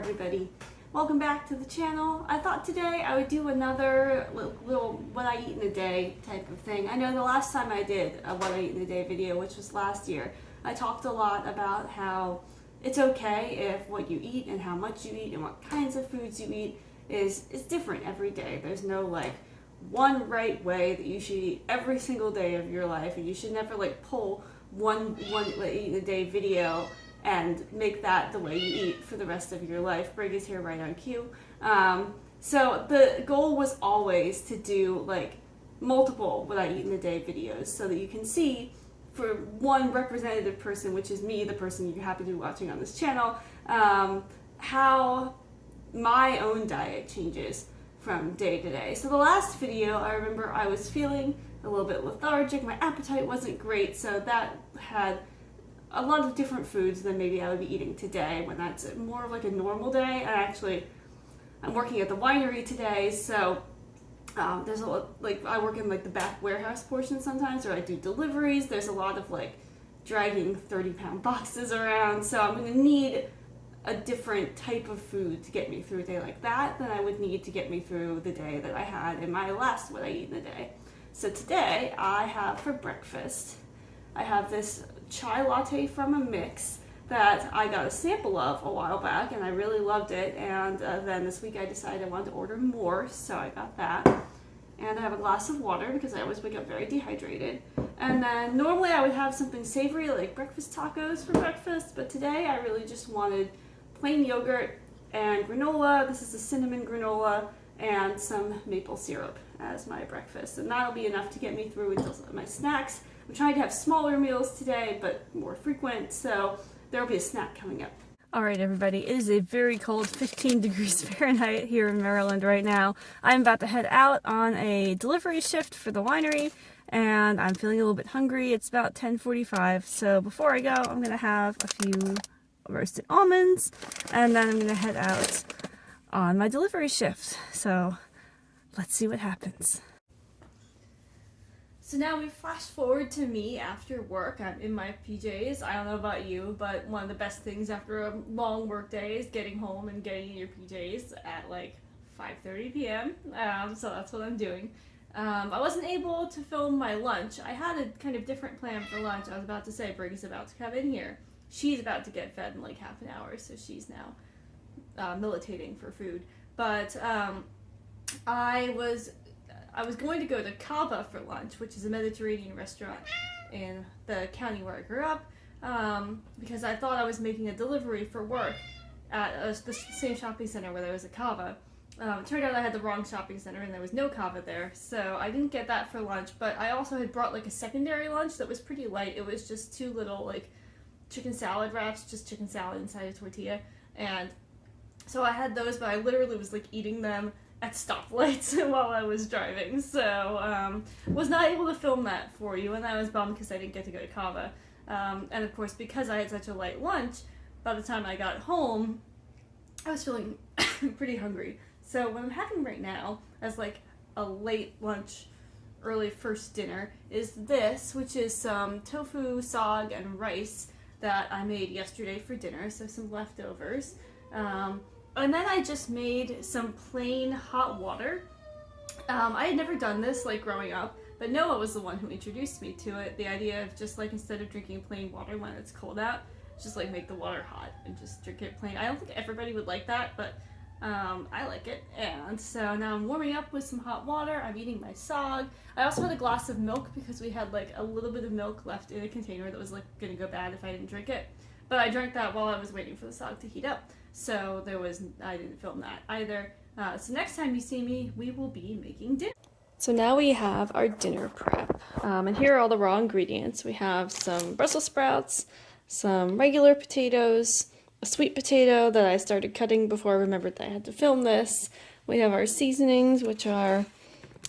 everybody. Welcome back to the channel. I thought today I would do another little what I eat in a day type of thing. I know the last time I did a what I eat in a day video, which was last year, I talked a lot about how it's okay if what you eat and how much you eat and what kinds of foods you eat is different every day. There's no like one right way that you should eat every single day of your life, and you should never like pull one what I eat in a day video and make that the way you eat for the rest of your life. Brig is here right on cue. So the goal was always to do like multiple what I eat in a day videos so that you can see for one representative person, which is me, the person you happen to be watching on this channel, how my own diet changes from day to day. So the last video, I remember I was feeling a little bit lethargic, my appetite wasn't great, so that had a lot of different foods than maybe I would be eating today when that's more of like a normal day. And I'm working at the winery today, so there's a lot, like I work in like the back warehouse portion sometimes, or I do deliveries. There's a lot of like dragging 30-pound boxes around, so I'm going to need a different type of food to get me through a day like that than I would need to get me through the day that I had in my last what I eat in a day. So today I have for breakfast, I have this chai latte from a mix that I got a sample of a while back and I really loved it, and then this week I decided I wanted to order more, so I got that. And I have a glass of water because I always wake up very dehydrated. And then normally I would have something savory like breakfast tacos for breakfast, but today I really just wanted plain yogurt and granola. This is a cinnamon granola and some maple syrup as my breakfast, and that'll be enough to get me through until my snacks. I'm trying to have smaller meals today, but more frequent, so there will be a snack coming up. Alright everybody, it is a very cold 15 degrees Fahrenheit here in Maryland right now. I'm about to head out on a delivery shift for the winery, and I'm feeling a little bit hungry. It's about 10:45, so before I go, I'm going to have a few roasted almonds, and then I'm going to head out on my delivery shift. So let's see what happens. So now we flash forward to me after work. I'm in my PJs. I don't know about you, but one of the best things after a long work day is getting home and getting in your PJs at like 5:30 p.m. So that's what I'm doing. I wasn't able to film my lunch. I had a kind of different plan for lunch. I was about to say Brig is about to come in here. She's about to get fed in like half an hour, so she's now militating for food. But I was going to go to Cava for lunch, which is a Mediterranean restaurant in the county where I grew up, because I thought I was making a delivery for work at the same shopping center where there was a Cava. It turned out I had the wrong shopping center and there was no Cava there, so I didn't get that for lunch, but I also had brought like a secondary lunch that was pretty light. It was just two little like chicken salad wraps, just chicken salad inside a tortilla, and so I had those, but I literally was like eating them at stoplights while I was driving, so was not able to film that for you, and I was bummed because I didn't get to go to Cava. And of course, because I had such a light lunch, by the time I got home, I was feeling pretty hungry. So what I'm having right now as like a late lunch, early first dinner is this, which is some tofu, sag, and rice that I made yesterday for dinner, so some leftovers. And then I just made some plain hot water. I had never done this like growing up, but Noah was the one who introduced me to it. The idea of just like instead of drinking plain water when it's cold out, just like make the water hot and just drink it plain. I don't think everybody would like that, but I like it. And so now I'm warming up with some hot water. I'm eating my sag. I also had a glass of milk because we had like a little bit of milk left in a container that was like gonna go bad if I didn't drink it. But I drank that while I was waiting for the sag to heat up. So I didn't film that either. So next time you see me, we will be making dinner. So now we have our dinner prep. And here are all the raw ingredients. We have some Brussels sprouts, some regular potatoes, a sweet potato that I started cutting before I remembered that I had to film this. We have our seasonings, which are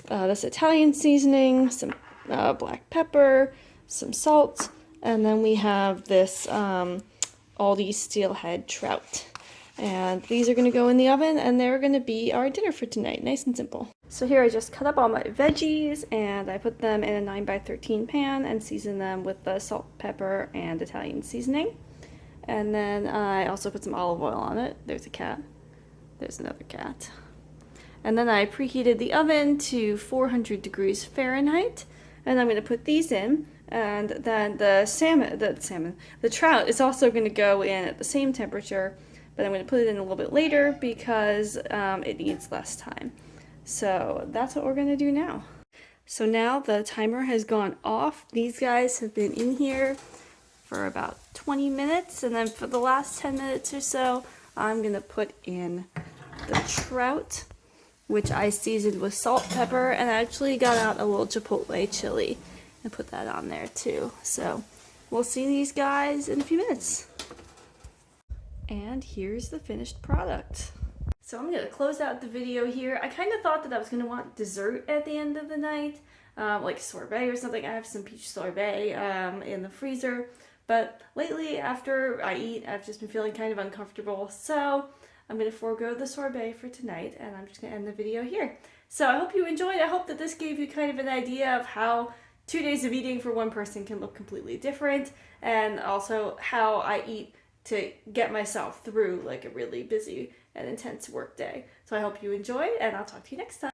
this Italian seasoning, some black pepper, some salt, and then we have this Aldi steelhead trout. And these are going to go in the oven, and they're going to be our dinner for tonight. Nice and simple. So here I just cut up all my veggies, and I put them in a 9x13 pan and season them with the salt, pepper, and Italian seasoning. And then I also put some olive oil on it. There's a cat. There's another cat. And then I preheated the oven to 400 degrees Fahrenheit. And I'm going to put these in. And then the trout is also going to go in at the same temperature. But I'm going to put it in a little bit later because it needs less time. So that's what we're going to do now. So now the timer has gone off. These guys have been in here for about 20 minutes. And then for the last 10 minutes or so, I'm going to put in the trout, which I seasoned with salt, pepper, and I actually got out a little chipotle chili and put that on there too. So we'll see these guys in a few minutes. And here's the finished product. So I'm going to close out the video here. I kind of thought that I was going to want dessert at the end of the night, like sorbet or something. I have some peach sorbet in the freezer. But lately, after I eat, I've just been feeling kind of uncomfortable. So I'm going to forego the sorbet for tonight, and I'm just going to end the video here. So I hope you enjoyed. I hope that this gave you kind of an idea of how 2 days of eating for one person can look completely different, and also how I eat to get myself through like a really busy and intense work day. So I hope you enjoyed, and I'll talk to you next time.